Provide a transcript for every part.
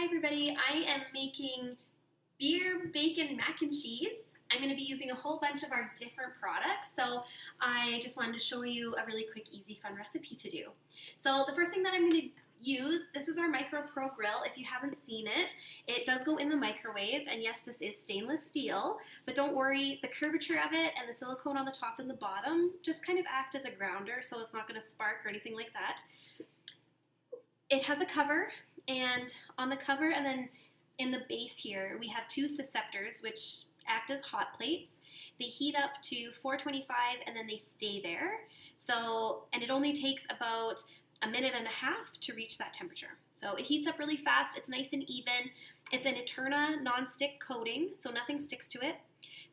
everybody, I am making beer bacon mac and cheese. I'm going to be using a whole bunch of our different products, so I just wanted to show you a really quick, easy, fun recipe to do. So the first thing that I'm going to use, this is our MicroPro Grill. If you haven't seen it, it does go in the microwave, and yes, this is stainless steel, but don't worry, the curvature of it and the silicone on the top and the bottom just kind of act as a grounder, so it's not going to spark or anything like that. It has a cover, and on the cover and then in the base here, we have two susceptors which act as hot plates. They heat up to 425 and then they stay there. And it only takes about a minute and a half to reach that temperature. So it heats up really fast, it's nice and even. It's an Eterna non-stick coating, so nothing sticks to it.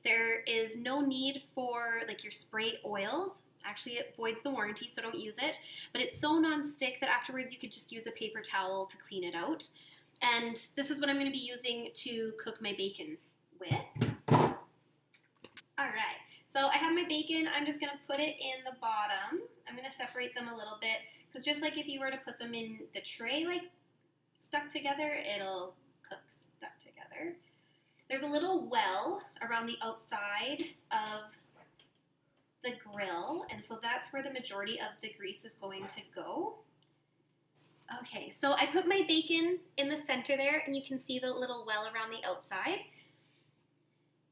There is no need for your spray oils. Actually, it voids the warranty, so don't use it. But it's so non-stick that afterwards you could just use a paper towel to clean it out. And this is what I'm going to be using to cook my bacon with. Alright, so I have my bacon. I'm just going to put it in the bottom. I'm going to separate them a little bit, because just like if you were to put them in the tray, stuck together, it'll cook stuck together. There's a little well around the outside of the grill, and so that's where the majority of the grease is going to go. Okay, so I put my bacon in the center there, and you can see the little well around the outside.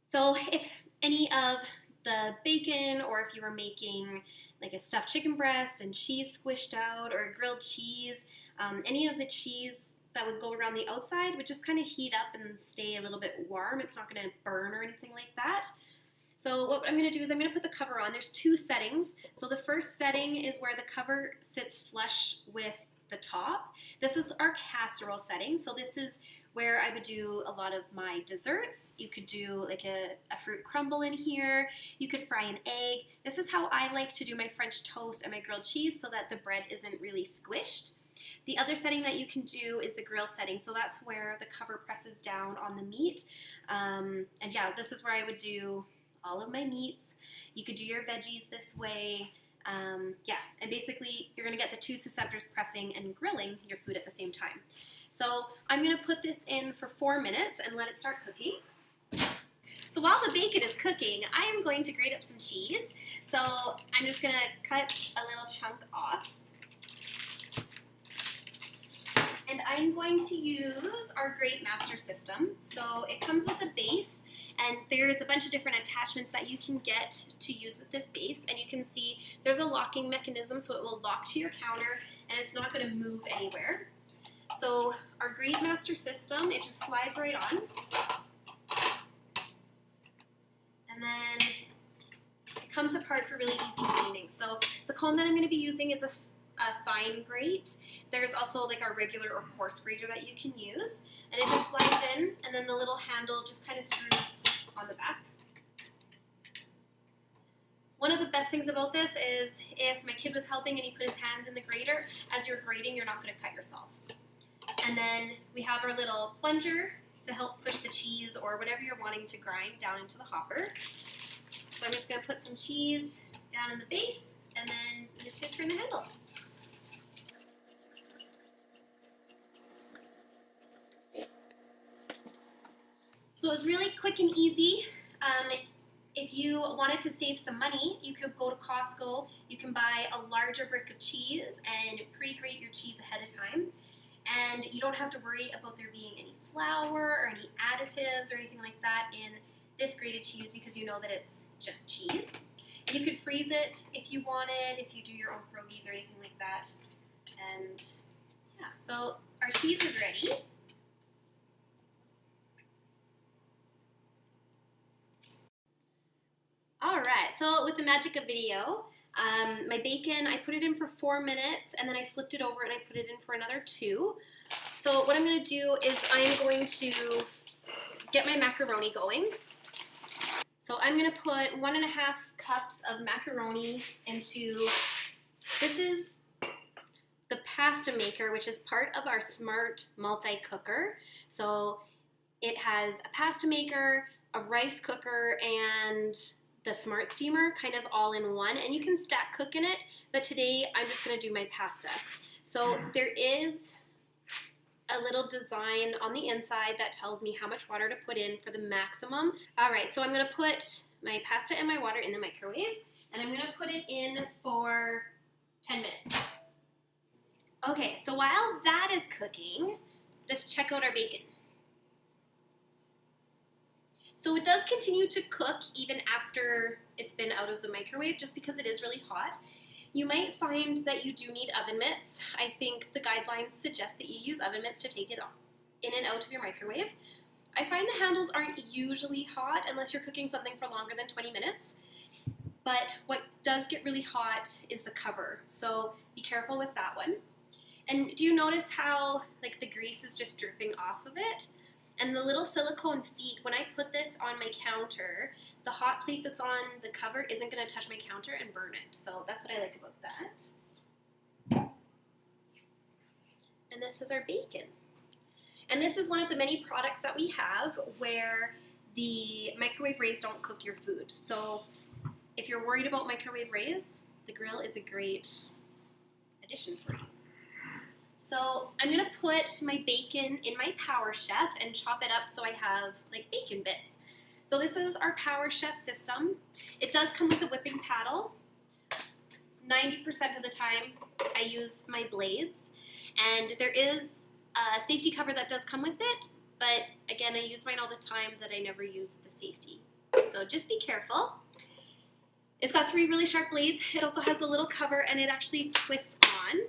So if any of the bacon, or if you were making a stuffed chicken breast and cheese squished out, or a grilled cheese, any of the cheese that would go around the outside would just kind of heat up and stay a little bit warm. It's not going to burn or anything like that. So what I'm going to do is I'm going to put the cover on. There's two settings. So the first setting is where the cover sits flush with the top. This is our casserole setting. So this is where I would do a lot of my desserts. You could do a fruit crumble in here. You could fry an egg. This is how I like to do my French toast and my grilled cheese, so that the bread isn't really squished. The other setting that you can do is the grill setting. So that's where the cover presses down on the meat. And yeah, this is where I would do all of my meats. You could do your veggies this way. Yeah, and basically you're going to get the two susceptors pressing and grilling your food at the same time. So I'm going to put this in for 4 minutes and let it start cooking. So while the bacon is cooking, I am going to grate up some cheese. So I'm just going to cut a little chunk off. And I'm going to use our Grate Master system. So it comes with a base, and there's a bunch of different attachments that you can get to use with this base. And you can see there's a locking mechanism, so it will lock to your counter, and it's not going to move anywhere. So our Grate Master system, it just slides right on. And then it comes apart for really easy cleaning. So the cone that I'm going to be using is a fine grate. There's also our regular or coarse grater that you can use, and it just slides in, and then the little handle just kind of screws on the back. One of the best things about this is if my kid was helping and he put his hand in the grater, as you're grating, you're not going to cut yourself. And then we have our little plunger to help push the cheese or whatever you're wanting to grind down into the hopper. So I'm just going to put some cheese down in the base, and then I'm just going to turn the handle. So it was really quick and easy. If you wanted to save some money, you could go to Costco. You can buy a larger brick of cheese and pre-grate your cheese ahead of time. And you don't have to worry about there being any flour or any additives or anything like that in this grated cheese, because you know that it's just cheese. And you could freeze it if you wanted, if you do your own pierogies or anything like that. And yeah, so our cheese is ready. Alright, so with the magic of video, my bacon, I put it in for 4 minutes, and then I flipped it over and I put it in for another 2. So what I'm going to do is I'm going to get my macaroni going. So I'm going to put 1.5 cups of macaroni into, this is the pasta maker, which is part of our smart multi-cooker. So it has a pasta maker, a rice cooker, and the smart steamer kind of all in one, and you can stack cook in it, but today I'm just going to do my pasta. So there is a little design on the inside that tells me how much water to put in for the maximum. All right, so I'm gonna put my pasta and my water in the microwave, and I'm gonna put it in for 10 minutes. Okay, so while that is cooking, let's check out our bacon. So it does continue to cook even after it's been out of the microwave, just because it is really hot. You might find that you do need oven mitts. I think the guidelines suggest that you use oven mitts to take it in and out of your microwave. I find the handles aren't usually hot unless you're cooking something for longer than 20 minutes. But what does get really hot is the cover, so be careful with that one. And do you notice how like the grease is just dripping off of it? And the little silicone feet, when I put this on my counter, the hot plate that's on the cover isn't going to touch my counter and burn it. So that's what I like about that. And this is our bacon. And this is one of the many products that we have where the microwave rays don't cook your food. So if you're worried about microwave rays, the grill is a great addition for you. So I'm gonna put my bacon in my Power Chef and chop it up so I have like bacon bits. So this is our Power Chef system. It does come with a whipping paddle. 90% of the time I use my blades, and there is a safety cover that does come with it, but again, I use mine all the time that I never use the safety. So just be careful. It's got 3 really sharp blades. It also has the little cover and it actually twists on.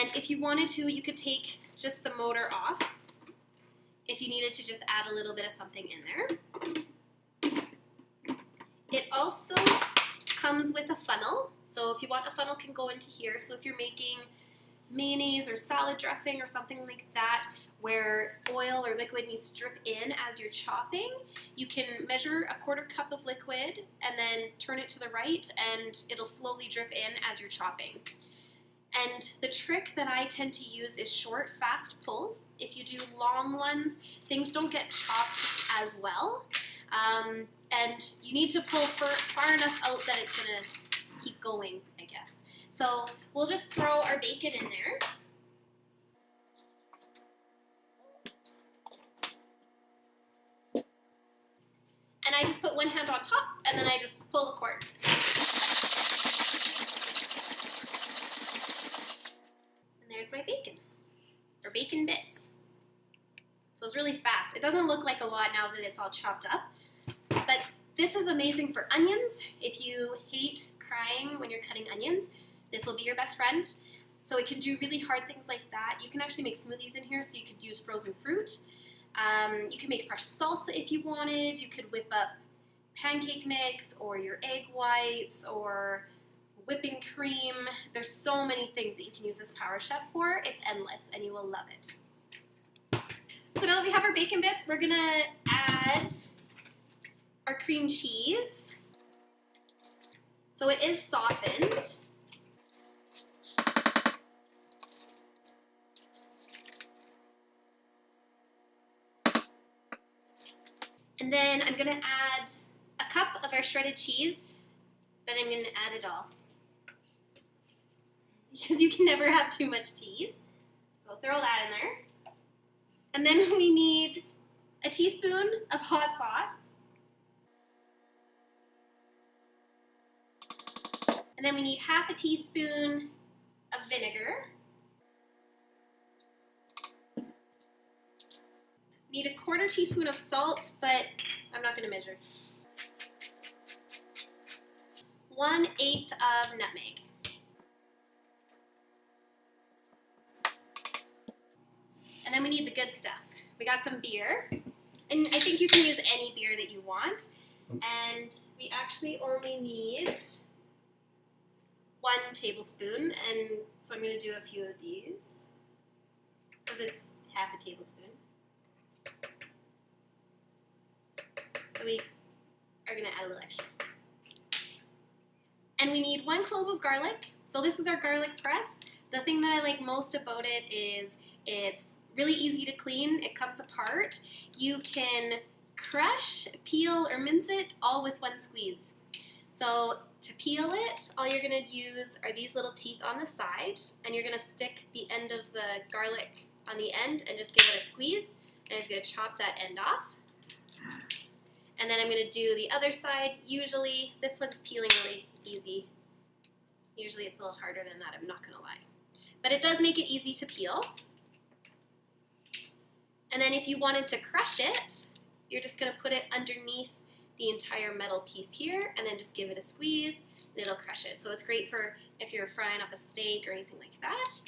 And if you wanted to, you could take just the motor off if you needed to just add a little bit of something in there. It also comes with a funnel. So if you want, a funnel can go into here. So if you're making mayonnaise or salad dressing or something like that where oil or liquid needs to drip in as you're chopping, you can measure a 1/4 cup of liquid and then turn it to the right and it'll slowly drip in as you're chopping. And the trick that I tend to use is short, fast pulls. If you do long ones, things don't get chopped as well. And you need to pull far enough out that it's gonna keep going, I guess. So we'll just throw our bacon in there. And I just put one hand on top and then I just pull the cord. There's my bacon, or bacon bits. So it's really fast. It doesn't look like a lot now that it's all chopped up, but this is amazing for onions. If you hate crying when you're cutting onions, this will be your best friend. So it can do really hard things like that. You can actually make smoothies in here, so you could use frozen fruit. You can make fresh salsa if you wanted. You could whip up pancake mix or your egg whites or whipping cream. There's so many things that you can use this Power Chef for. It's endless and you will love it. So now that we have our bacon bits, we're gonna add our cream cheese. So it is softened. And then I'm gonna add a cup of our shredded cheese, but I'm gonna add it all, because you can never have too much cheese. So throw that in there. And then we need a teaspoon of hot sauce. And then we need 1/2 teaspoon of vinegar. Need a 1/4 teaspoon of salt, but I'm not gonna measure. 1/8 of nutmeg. And then we need the good stuff. We got some beer, and I think you can use any beer that you want. And we actually only need 1 tablespoon, and so I'm gonna do a few of these, because it's 1/2 tablespoon. So we are gonna add a little extra. And we need 1 clove of garlic. So this is our garlic press. The thing that I like most about it is it's really easy to clean. It comes apart. You can crush, peel, or mince it all with 1 squeeze. So to peel it, all you're gonna use are these little teeth on the side, and you're gonna stick the end of the garlic on the end and just give it a squeeze. And I'm just going to chop that end off. And then I'm going to do the other side. Usually, this one's peeling really easy. Usually it's a little harder than that, I'm not going to lie. But it does make it easy to peel. And then if you wanted to crush it, you're just going to put it underneath the entire metal piece here and then just give it a squeeze and it'll crush it. So it's great for if you're frying up a steak or anything like that.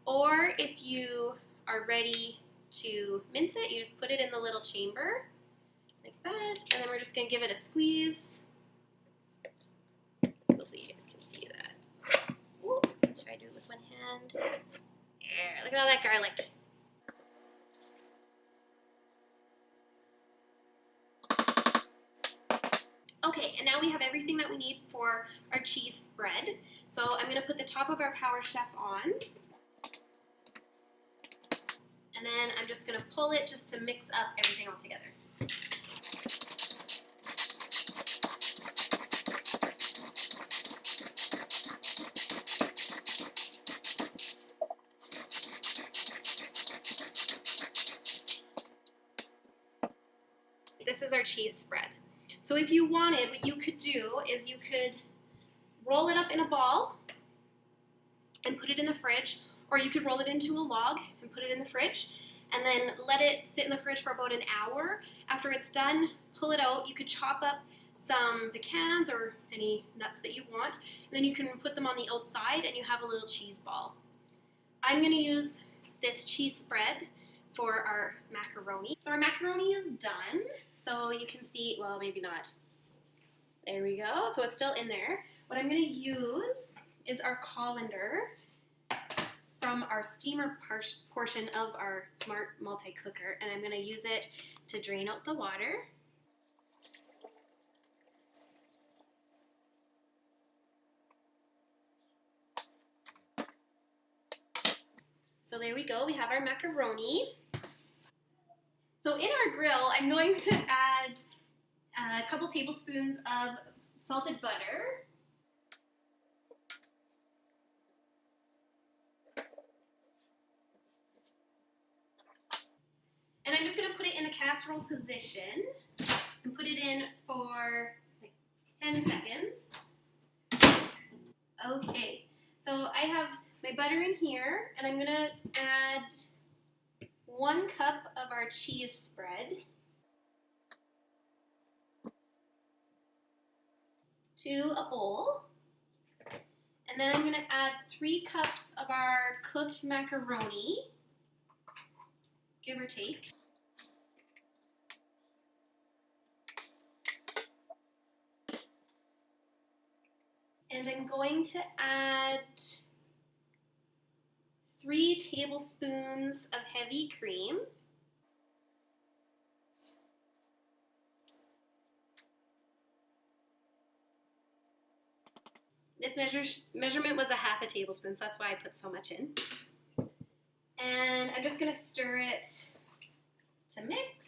Or if you are ready to mince it, you just put it in the little chamber like that, and then we're just going to give it a squeeze. Hopefully you guys can see that. Ooh, try to do it with one hand. There, look at all that garlic. Okay, and now we have everything that we need for our cheese spread. So I'm going to put the top of our Power Chef on. And then I'm just going to pull it just to mix up everything all together. This is our cheese spread. So if you wanted, what you could do is you could roll it up in a ball and put it in the fridge, or you could roll it into a log and put it in the fridge and then let it sit in the fridge for about an hour. After it's done, pull it out. You could chop up some pecans or any nuts that you want, and then you can put them on the outside and you have a little cheese ball. I'm going to use this cheese spread for our macaroni. So our macaroni is done. So you can see, well, maybe not. There we go. So it's still in there. What I'm going to use is our colander from our steamer portion of our smart multi-cooker, and I'm going to use it to drain out the water. So there we go. We have our macaroni. So in our grill, I'm going to add a couple tablespoons of salted butter. And I'm just going to put it in the casserole position and put it in for like 10 seconds. Okay, so I have my butter in here, and I'm going to add 1 cup of our cheese spread to a bowl. And then I'm going to add 3 cups of our cooked macaroni, give or take. And I'm going to add 3 tablespoons of heavy cream. This measurement was a half a tablespoon, so that's why I put so much in. And I'm just going to stir it to mix.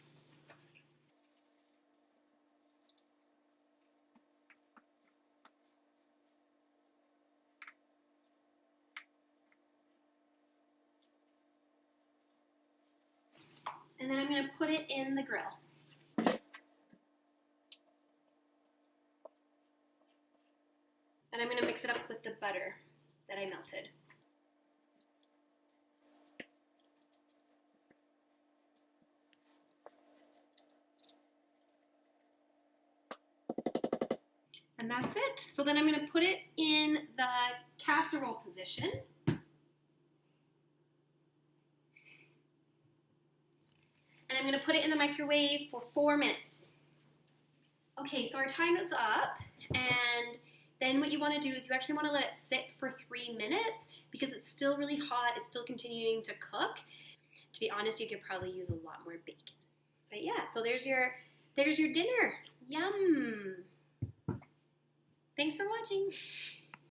And then I'm going to put it in the grill. And I'm going to mix it up with the butter that I melted. And that's it. So then I'm going to put it in the casserole position. And I'm going to put it in the microwave for 4 minutes. Okay, so our time is up, and then what you want to do is you actually want to let it sit for 3 minutes because it's still really hot, it's still continuing to cook. To be honest, you could probably use a lot more bacon. But yeah, so there's your dinner. Yum! Thanks for watching.